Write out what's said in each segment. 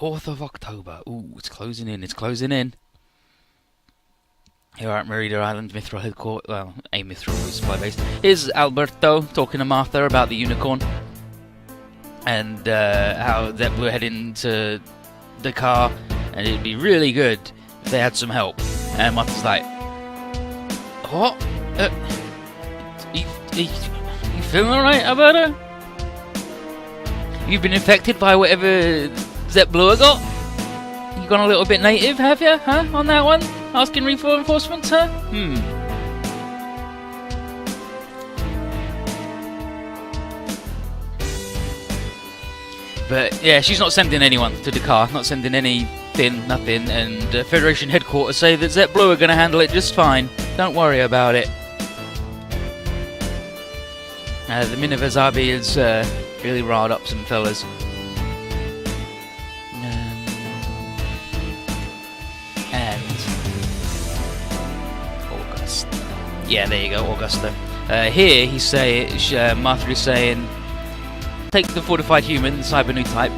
4th of October. Ooh, it's closing in, it's closing in. Here at Merida Island, Mithril headquarters, well, a Mithril supply base. Here's Alberto talking to Martha about the unicorn. And how that we're heading to the car, and it'd be really good if they had some help. And Martha's like, what? You feeling alright, Alberto? You've been infected by whatever Z3.1 got? You gone a little bit native, have you? Huh? On that one? Asking reinforcements, huh? But yeah, she's not sending anyone to the car, not sending anything, nothing, and Federation headquarters say that Z3.1 are going to handle it just fine. Don't worry about it. The Miniverse RB has really riled up some fellas. And Augusta. Yeah, there you go, Augusta. Here he's saying, Martha is saying, take the fortified human, the cyber new type,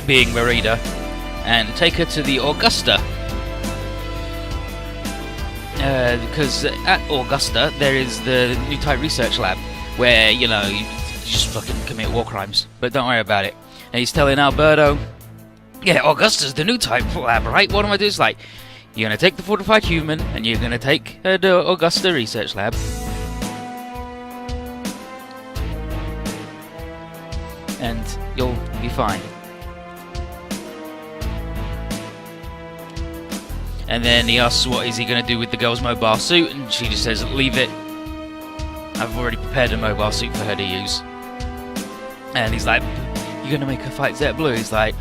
being Merida, and take her to the Augusta. Because at Augusta there is the new type research lab where, you know, you just fucking commit war crimes. But don't worry about it. And he's telling Alberto, yeah, Augusta's the new type lab, right? What am I doing? It's like, you're gonna take the fortified human and you're gonna take her to Augusta research lab. And you'll be fine. And then he asks what is he going to do with the girl's mobile suit, and she just says, leave it. I've already prepared a mobile suit for her to use. And he's like, you're going to make her fight Z3.1? He's like,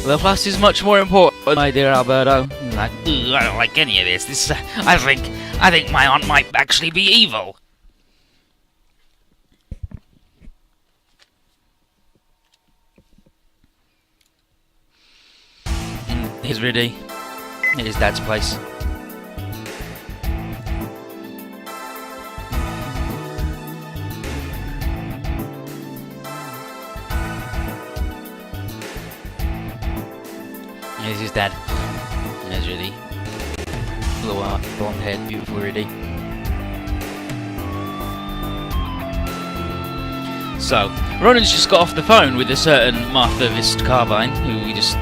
the plus is much more important, my dear Alberto. He's like, I don't like any of this. I think my aunt might actually be evil. Here's Riddy. At his dad's place. Here's his dad. And there's Riddy. Little blonde haired, beautiful Riddy. So, Ronan's just got off the phone with a certain Martha Vist Carbine, who we just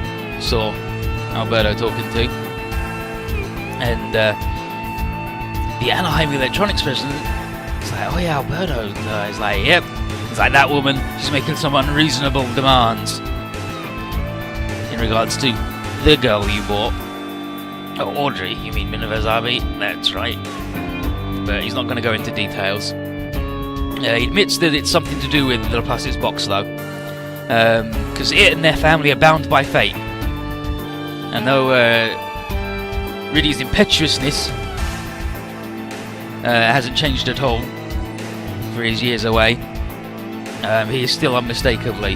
saw Alberto talking to. And the Anaheim Electronics president is like, oh yeah, Alberto. He's like, yep. He's like, that woman, she's making some unreasonable demands in regards to the girl you bought. Oh, Audrey, you mean Miniverse RB? That's right. But he's not going to go into details. He admits that it's something to do with the Laplace's box, though. Because it and their family are bound by fate. And though Riddy's impetuousness hasn't changed at all for his years away, he is still unmistakably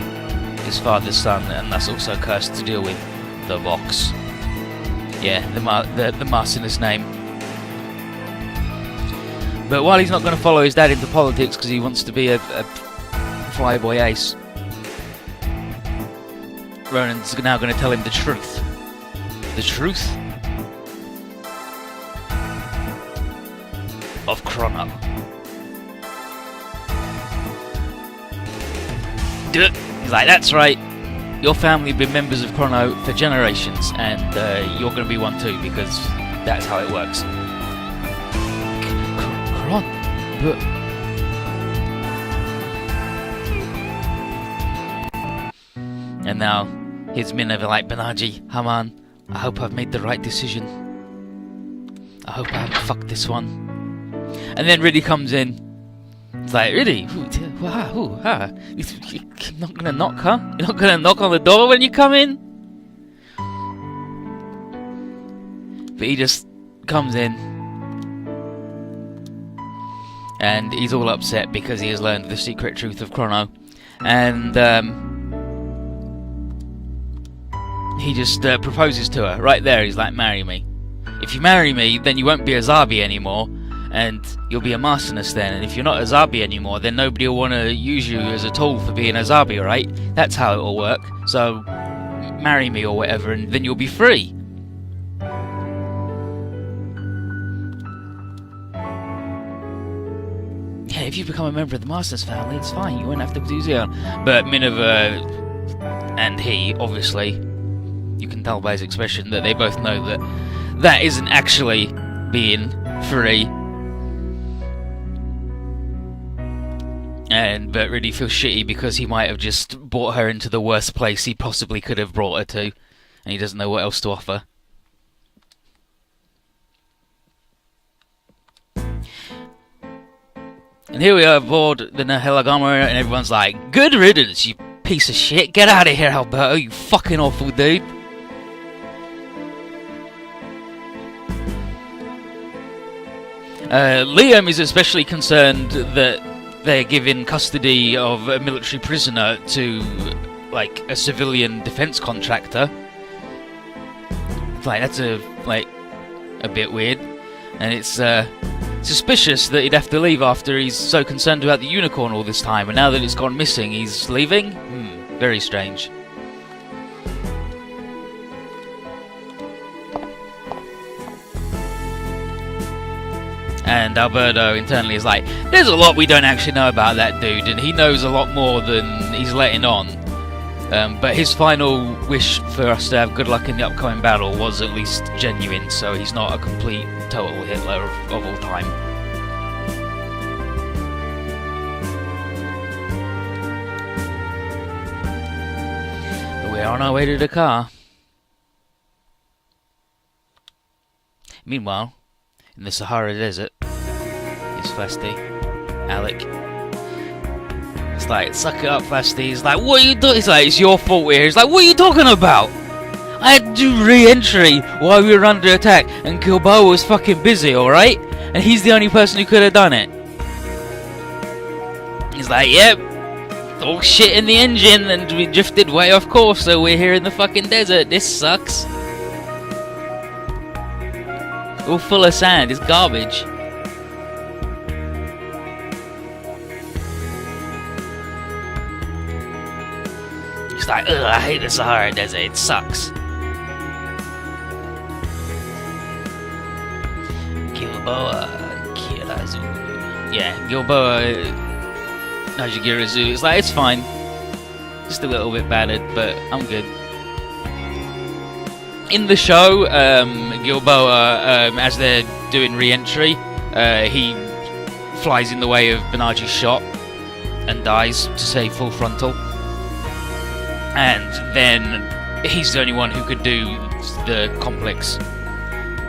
his father's son, and that's also cursed to deal with the box. Yeah, the Marcinus name. But while he's not going to follow his dad into politics because he wants to be a flyboy ace, Ronan's now going to tell him the truth. The truth of Chrono. He's like, that's right. Your family have been members of Chrono for generations, and you're going to be one too, because that's how it works. Chrono? But... And now, here's Minerva like, Banaji, Haman, I hope I've made the right decision. I hope I haven't fucked this one. And then Riddy comes in. It's like, Riddy, you're not gonna knock, huh? You're not gonna knock on the door when you come in? But he just comes in. And he's all upset because he has learned the secret truth of Chrono. And, he just proposes to her right there. He's like, marry me. If you marry me, then you won't be a Zabi anymore, and you'll be a Marcinus then. And if you're not a Zabi anymore, then nobody will want to use you as a tool for being a Zabi, right? That's how it will work. So marry me or whatever, and then you'll be free. Yeah, if you become a member of the Masters family, it's fine, you won't have to do so. But Minerva and he, obviously, you can tell by his expression that they both know that that isn't actually being free. But really feels shitty because he might have just brought her into the worst place he possibly could have brought her to, and he doesn't know what else to offer. And here we are aboard the Helagama, and everyone's like, "Good riddance, you piece of shit! Get out of here, Alberto, you fucking awful dude!" Liam is especially concerned that they're giving custody of a military prisoner to, like, a civilian defense contractor. Like, that's a bit weird, and it's suspicious that he'd have to leave after he's so concerned about the unicorn all this time, and now that it's gone missing, he's leaving? Very strange. And Alberto internally is like, there's a lot we don't actually know about that dude, and he knows a lot more than he's letting on. But his final wish for us to have good luck in the upcoming battle was at least genuine, so he's not a complete, total Hitler of all time. But we're on our way to the car. Meanwhile, in the Sahara Desert, it's Fasti, Alec. It's like, suck it up, Fasti. He's like, what are you doing? He's like, it's your fault we're here. He's like, what are you talking about? I had to do re-entry while we were under attack, and Gilboa was fucking busy, alright? And he's the only person who could have done it. He's like, yep, all shit in the engine, and we drifted way off course, so we're here in the fucking desert. This sucks. All full of sand, it's garbage. It's like, ugh, I hate the Sahara Desert, it sucks. Gilboa Kirazu. Yeah, Gilboa Najigirazu. It's like, it's fine. Just a little bit battered, but I'm good. In the show, Gilboa, as they're doing re-entry, he flies in the way of Benaji's shot and dies to save full frontal. And then he's the only one who could do the complex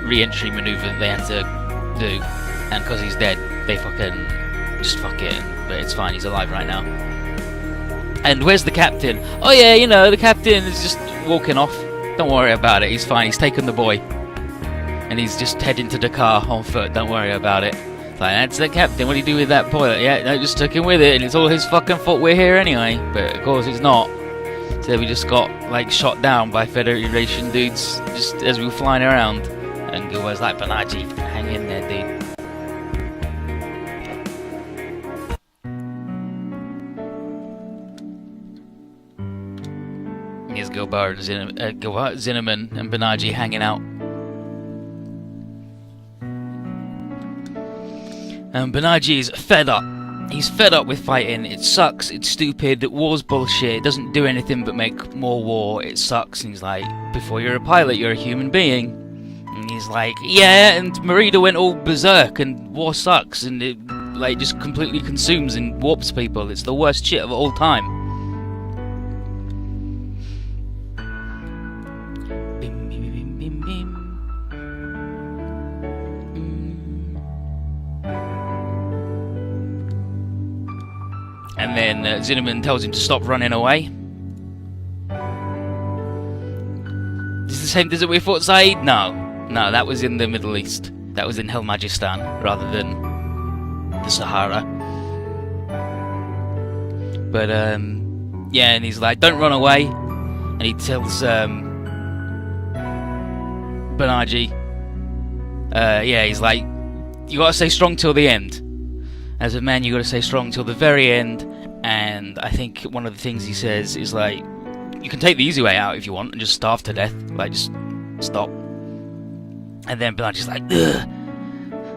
re-entry maneuver that they had to do. And because he's dead, they just fuck it. But it's fine, he's alive right now. And where's the captain? Oh yeah, you know, the captain is just walking off. Don't worry about it, he's fine, he's taken the boy. And he's just heading to Dakar on foot, don't worry about it. Like, that's the captain, what do you do with that boy? Yeah, no, just took him with it, and it's all his fucking fault we're here anyway. But of course it's not. So we just got, like, shot down by Federation dudes just as we were flying around. And Gilboa's like, Benaji, hang in there, dude. Here's Gilboa and Zinneman and Benaji hanging out. And Benaji is fed up. He's fed up with fighting. It sucks. It's stupid. War's bullshit. It doesn't do anything but make more war. It sucks. And he's like, before you're a pilot, you're a human being. And he's like, yeah, and Merida went all berserk, and war sucks, and it, like, just completely consumes and warps people. It's the worst shit of all time. And then Zinneman tells him to stop running away. Is this the same desert we fought Saeed? No, that was in the Middle East. That was in Helmajistan, rather than the Sahara. But, yeah, and he's like, don't run away. And he tells Benaji, yeah, he's like, you gotta stay strong till the end. As a man, you gotta stay strong till the very end. And I think one of the things he says is like, you can take the easy way out if you want and just starve to death. Like, just stop. And then Bernardi's like, ugh.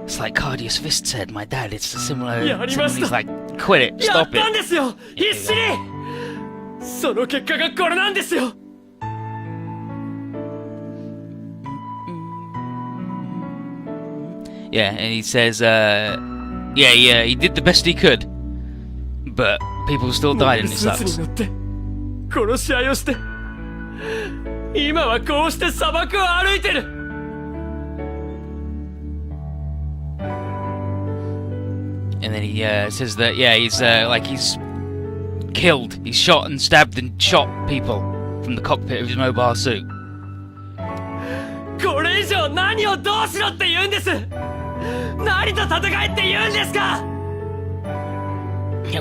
It's like Cardius Fist said, my dad, it's a similar... He's like, quit it, stop it. Yeah, and he says, yeah, he did the best he could. But people still died and it sucks. And then he says that, yeah, he's killed. He's shot and stabbed and shot people from the cockpit of his mobile suit.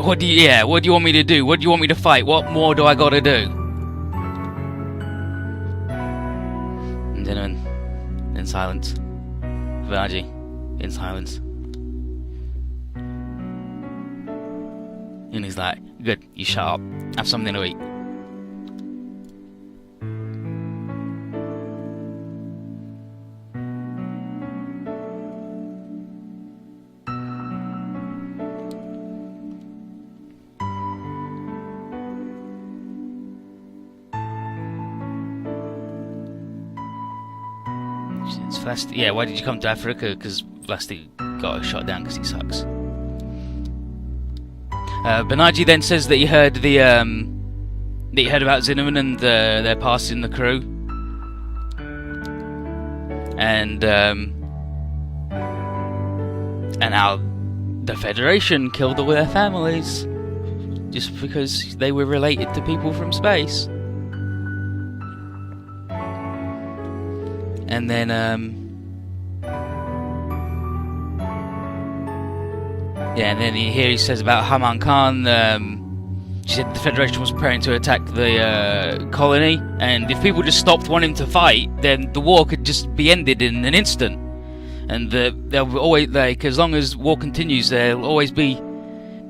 What do you want me to do? What do you want me to fight? What more do I gotta do? And then in silence. Virgie, in silence. And he's like, good, you shut up. Have something to eat. Yeah, why did you come to Africa? Because Vlasti got shot down because he sucks. Bernardi then says that he heard about Zinnemann and their past in the crew, and how the Federation killed all their families just because they were related to people from space. And then here he says about Haman Khan. She said the Federation was preparing to attack the colony, and if people just stopped wanting to fight, then the war could just be ended in an instant. And they'll always, like, as long as war continues, there'll always be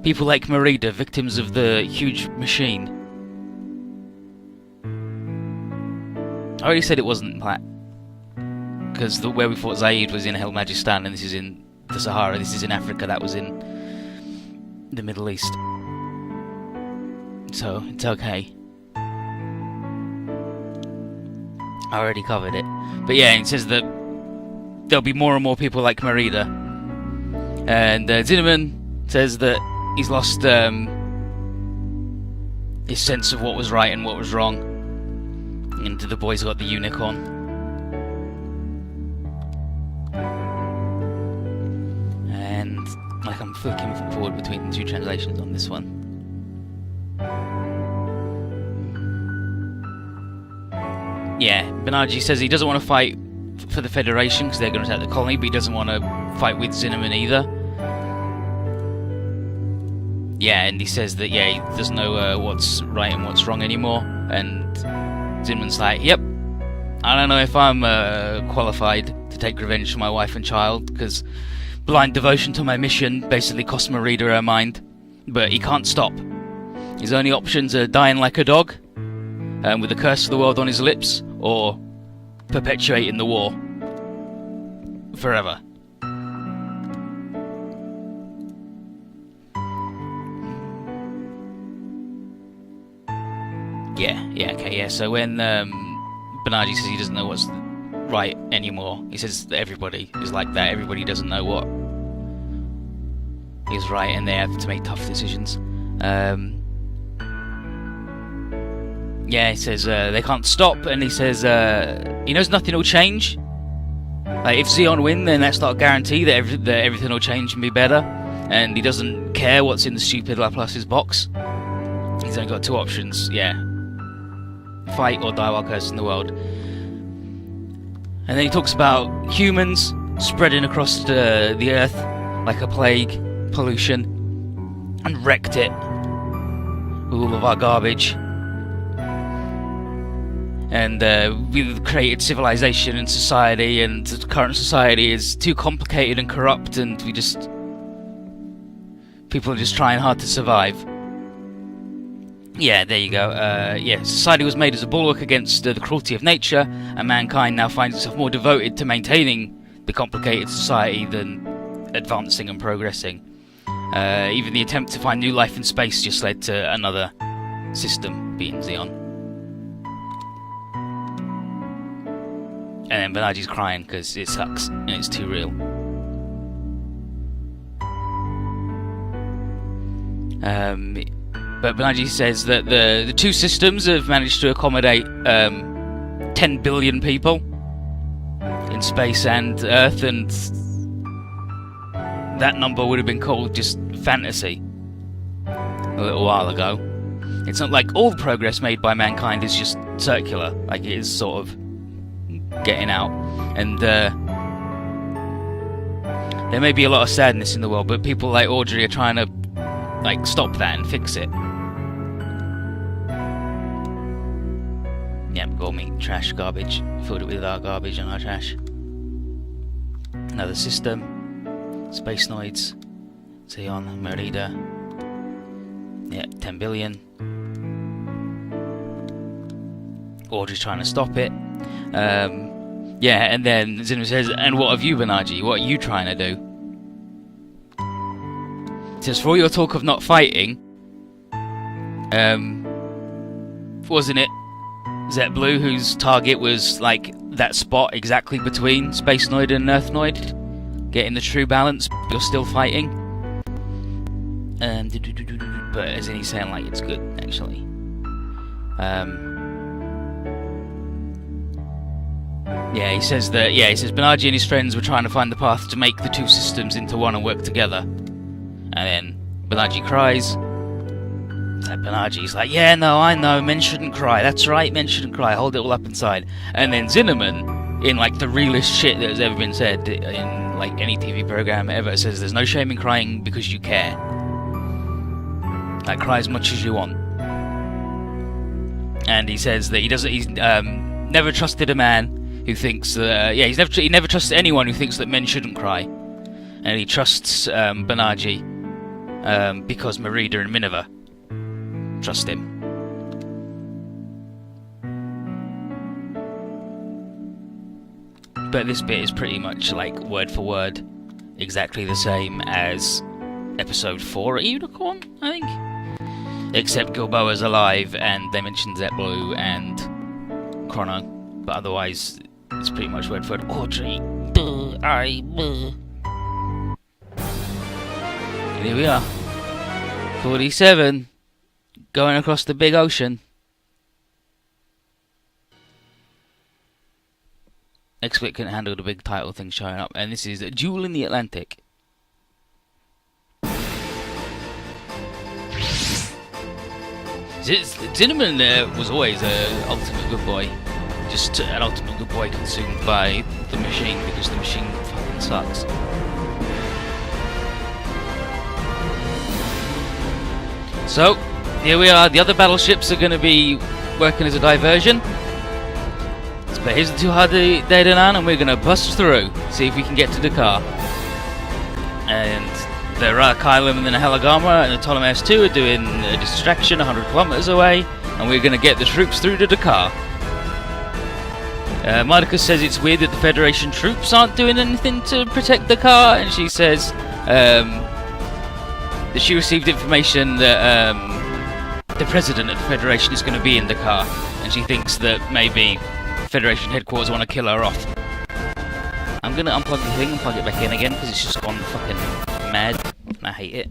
people like Merida, victims of the huge machine. I already said it wasn't like, because where we fought Zaid was in Hel-Majestan, and this is in the Sahara. This is in Africa. That was in the Middle East. So it's okay. I already covered it. But yeah, it says that there'll be more and more people like Merida. And Zinnemann says that he's lost his sense of what was right and what was wrong. And the boys got the unicorn. And like, I'm flicking forward between the two translations on this one. Yeah, Bernardi says he doesn't want to fight for the Federation because they're going to attack the colony, but he doesn't want to fight with Zinnemann either. Yeah, and he says that, yeah, he doesn't know what's right and what's wrong anymore. And Zinnemann's like, yep, I don't know if I'm qualified to take revenge for my wife and child, because blind devotion to my mission basically cost Merida her mind. But he can't stop. His only options are dying like a dog, with the curse of the world on his lips, or perpetuating the war forever. Yeah. So when Bernardi says he doesn't know what's right anymore, he says that everybody is like that. Everybody doesn't know what is right, and they have to make tough decisions. Yeah, he says they can't stop, and he says he knows nothing will change. Like, if Zeon win, then that's not a guarantee that everything will change and be better. And he doesn't care what's in the stupid Laplace's box. He's only got two options, yeah. Fight or die while cursing the world. And then he talks about humans spreading across the earth like a plague, pollution, and wrecked it with all of our garbage. And we've created civilization and society, and the current society is too complicated and corrupt, and people are just trying hard to survive. Yeah, there you go. Yeah, society was made as a bulwark against the cruelty of nature, and mankind now finds itself more devoted to maintaining the complicated society than advancing and progressing. Even the attempt to find new life in space just led to another system being Xeon. And then Benaji's crying because it sucks and it's too real. But Benaji says that the two systems have managed to accommodate 10 billion people in space and Earth, and that number would have been called just fantasy a little while ago. It's not like all the progress made by mankind is just circular, like it is sort of getting out. And there may be a lot of sadness in the world, but people like Audrey are trying to like stop that and fix it. Yep, gourmet trash, garbage. Filled it with our garbage and our trash. Another system. Space Noids. Xeon, Merida. Yeah, 10 billion. Audrey's trying to stop it. Yeah, and then Zinma says, and what have you, Benaji? What are you trying to do? He says, for all your talk of not fighting, wasn't it Z3 whose target was like that spot exactly between Space Noid and Earth Noid? Getting the true balance, you're still fighting. But as in he's saying like it's good, actually. Yeah, he says Benaji and his friends were trying to find the path to make the two systems into one and work together. And then Benaji cries. Benaji's like, yeah, no, I know, men shouldn't cry. That's right, men shouldn't cry. Hold it all up inside. And then Zinneman, in like the realest shit that has ever been said in like any TV program ever, says there's no shame in crying because you care. Like, cry as much as you want. And he says that he's never trusted a man who thinks that he never trusted anyone who thinks that men shouldn't cry. And he trusts Benaji because Merida and Minerva trust him. But this bit is pretty much like word for word exactly the same as episode 4 at Unicorn, I think. Except Gilboa's alive and they mention Z3 and Chrono. But otherwise it's pretty much word for word. Audrey, and here we are. 47. Going across the big ocean. Next week couldn't handle the big title thing showing up, and this is a Duel in the Atlantic. Zinneman was always an ultimate good boy. Just an ultimate good boy consumed by the machine because the machine fucking sucks. So, here we are. The other battleships are going to be working as a diversion. But here's the two hardy Daydanan, and we're going to bust through, see if we can get to Dakar. And the Kylum and the Helagama and the Ptolemais 2 are doing a distraction 100 kilometers away, and we're going to get the troops through to Dakar. Marcus says it's weird that the Federation troops aren't doing anything to protect Dakar, and she says that she received information that the president of the Federation is going to be in Dakar, and she thinks that maybe Federation headquarters want to kill her off. I'm going to unplug the thing and plug it back in again because it's just gone fucking mad, and I hate it.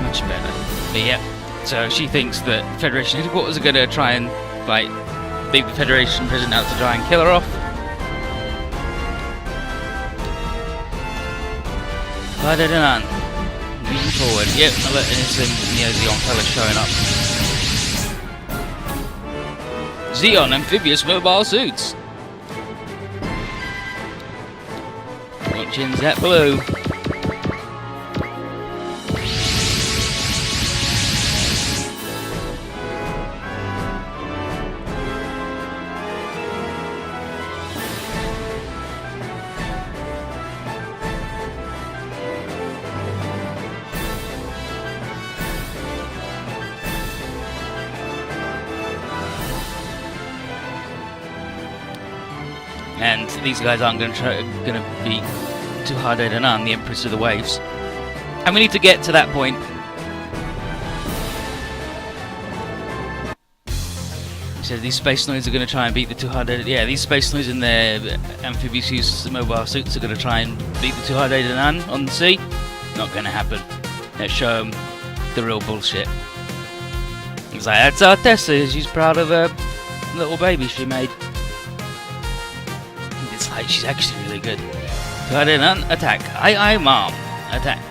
Much better. But yeah, so she thinks that Federation headquarters are going to try and like big Federation president out to try and kill her off. Ba-da-da-dun. Moving forward. Yep, and it's Xeon fella showing up. Xeon amphibious mobile suits. Watching that blue. And these guys aren't going to be too hard on the Empress of the Waves. And we need to get to that point. So these Space Noids are going to try and beat the 200. Yeah, these Space Noids in their amphibious mobile suits are going to try and beat the 200 on the sea. Not going to happen. Let's show them the real bullshit. It's like, that's our Tessa. She's proud of her little baby she made. It's like, she's actually really good. 200 attack. Aye, mom. Attack.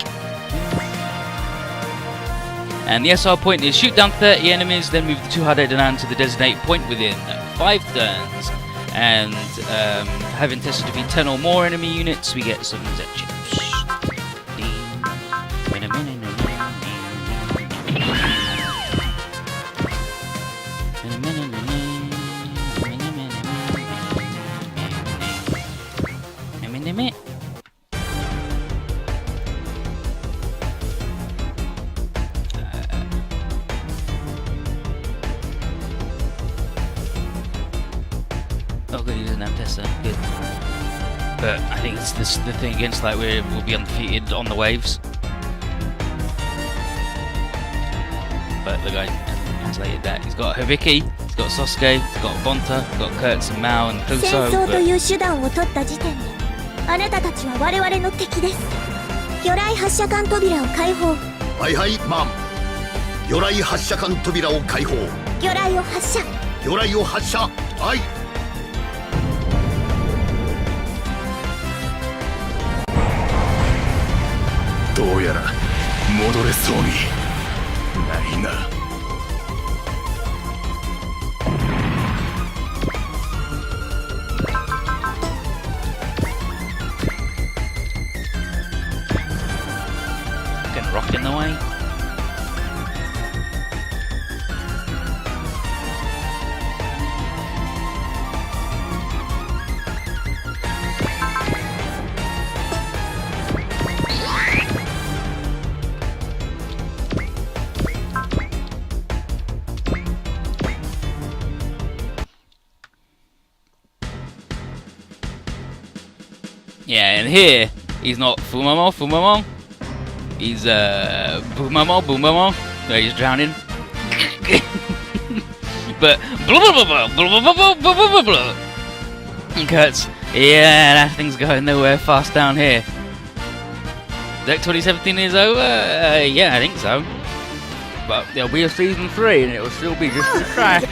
And the SR point is shoot down 30 enemies, then move the 200 to the designated point within 5 turns. And having Tessa defeat 10 or more enemy units, we get some Z chips. Oh good, he doesn't have Tessa, good. But I think it's the thing against, like, we'll be undefeated on the waves. But the guy translated that. He's got Hibiki, he's got Sasuke, he's got Bonta, he's got Kurtz and Mao and Kuso. Getting rocked in the way. Yeah, and here he's not Fumamo. He's Bumamo. No, he's drowning. But blah. And Kurtz, yeah, that thing's going nowhere fast down here. Deck 2017 is over? Yeah, I think so. But there'll be a season 3 and it'll still be just as trash.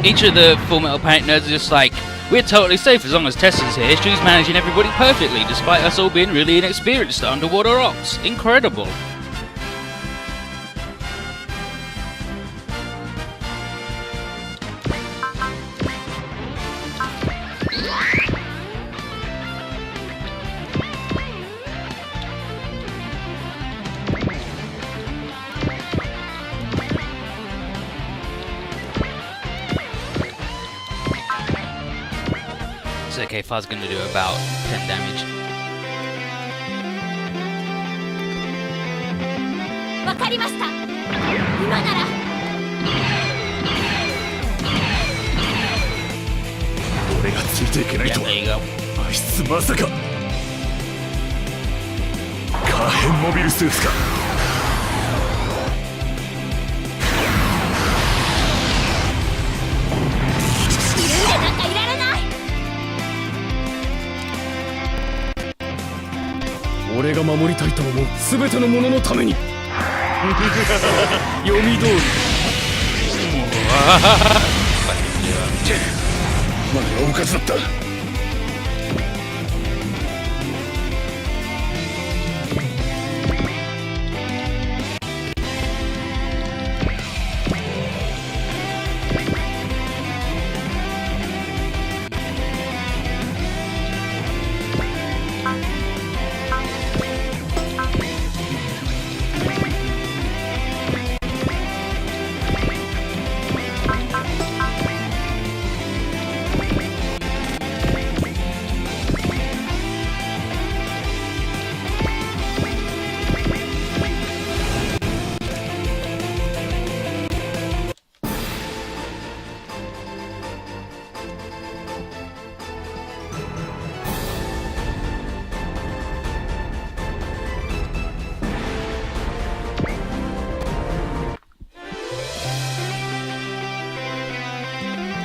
Each of the Full Metal Panic nerds are just like, we're totally safe as long as Tessa's here. She's managing everybody perfectly, despite us all being really inexperienced at underwater ops. Incredible. It's okay, Fuzz gonna do about 10 damage. Yeah, there you go. 変モビルスーツか。いるんでなんかいられない。俺が守りたいと思う全てのもののために。読み通り。まだおかずだった。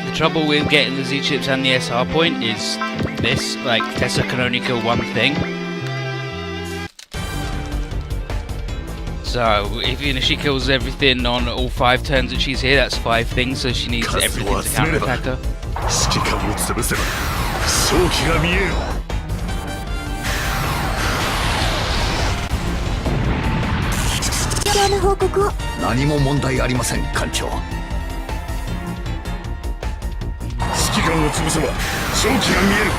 The trouble with getting the Z chips and the SR point is this, like, Tessa can only kill one thing. So, even if she kills everything on all 5 turns that she's here, that's 5 things, so she needs everything to counterattack her. 指揮官を潰せば勝機が見える。必要な報告を。何も問題ありません、艦長。指揮官を潰せば勝機が見える。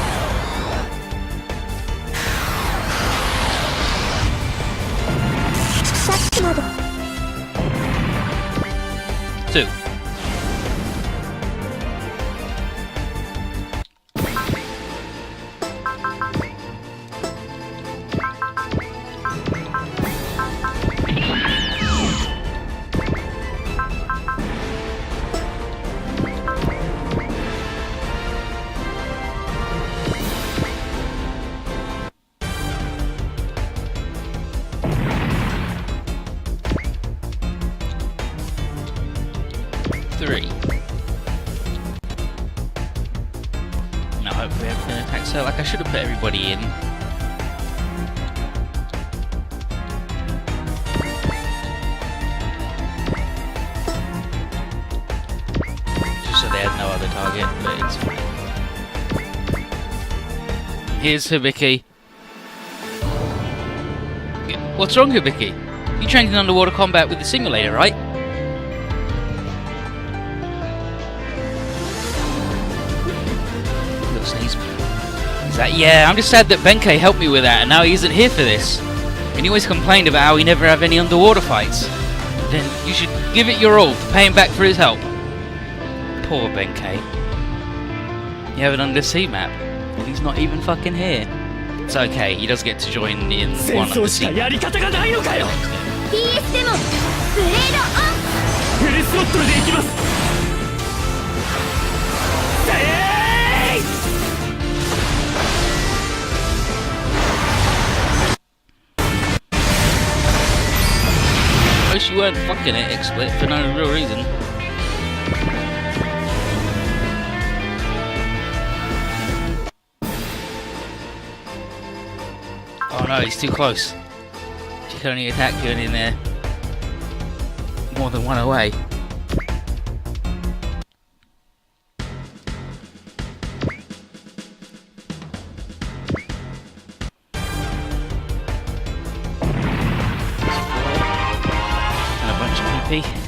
さっきまで。2. Now hopefully everything attacks her. Like, I should have put everybody in. Just so they had no other target, but it's fine. Here's Hibiki. What's wrong, Hibiki? You trained in underwater combat with the simulator, right? He's like, yeah, I'm just sad that Benkei helped me with that and now he isn't here for this. And he always complained about how he never have any underwater fights. Then you should give it your all to pay him back for his help. Poor Benkei. You have an undersea map and he's not even fucking here. It's okay, he does get to join in one undersea map. PS でもブレードオン。フルスロットルで行きます。At least you weren't fucking it, XSplit, for no real reason. Oh no, he's too close. He can only attack you in there more than one away. And a bunch of PP.